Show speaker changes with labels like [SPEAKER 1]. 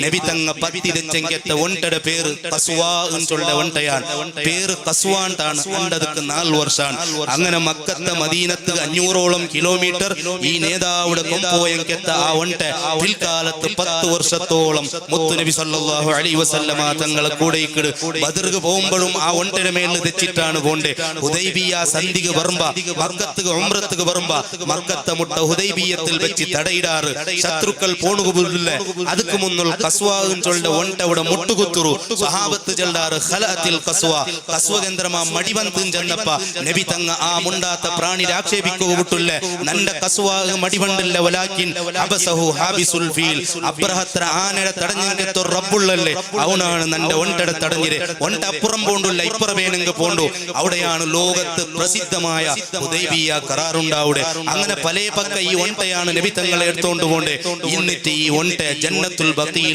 [SPEAKER 1] നബി തങ്ങ പത്തിരച്ചെങ്കത്തെ ഒണ്ടയുടെ പേര് കസ്വാ എന്നുള്ള ഒണ്ടയാണ്. പേര് കസ്വാണ്ടാണ്. അണ്ടതുക്ക് 4 വർഷമാണ്. അങ്ങനെ മക്കത്തെ മദീനത്ത് 500ഓളം കിലോമീറ്റർ ഈ നേതാവിടെ കൊമ്പോയെങ്കത്തെ ആ ഒണ്ട പിൽക്കാലത്ത് 10 വർഷത്തോളം മുത്തുനബി സല്ലല്ലാഹു അലൈഹി വസല്ലമ തങ്ങളെ കൂടെയിക്കിട് ബദർക്ക് പോകുമ്പോഴും ആ ഒണ്ടയുടെ മേലിൽ തെച്ചിട്ടാണ് പോണ്ടേ. ഹുദൈബിയ സന്ധിക്ക് വരുമ്പ മക്കത്തുക്ക് ഉംറത്തുക്ക് വരുമ്പ മക്കത്തെ മുട്ട ഹുദൈബിയത്തിൽ വെച്ച് തടയിടാറ്. ശത്രുക്കൾ പോണുകുല്ല അതുക്ക് മുന്നിൽ കസ്വാ ചൊല്ലുടെ ഒണ്ട അവിടെ മുട്ടുകുത്തുറു സഹാബത്ത് ചെല്ലാറ് ഖലഅത്തിൽ കസ്വാ കസ്വകേന്ദ്രമാ മടിവന്തും ചെന്നപ്പ നബി തങ്ങ ആ മുണ്ടാത്ത പ്രാണി ആക്ഷേപിക്കുക വിട്ടുല്ലേ. നന്റെ കസ്വാ മടിവണ്ടില്ല വലാകിൻ അബസഹു ഹാബിസുൽ ഫീൽ അബ്രഹത്ര ആനയുടെ തടഞ്ഞെങ്കത്തൊ റബ്ബുള്ളല്ലേ അവനാണ് നന്റെ ഒണ്ടയുടെ തടഞ്ഞിരെ. ഒണ്ട അപ്പുറം പോണ്ടുല്ല ഇപ്പുറമേനെങ്ക് പോണ്ടു. അവിടെയാണ് ലോകത്ത് പ്രസിദ്ധമായ ഹുദൈബിയ കരാറുണ്ടാവിടെ. അങ്ങനെ പല പക്ക ഈ ഒണ്ടയാണ് നബി തങ്ങളെ എടുത്തോണ്ട് പോണ്ടേ. എന്നിട്ട് ഈ ഒണ്ട ജന്നത്തുൽ ബഖീ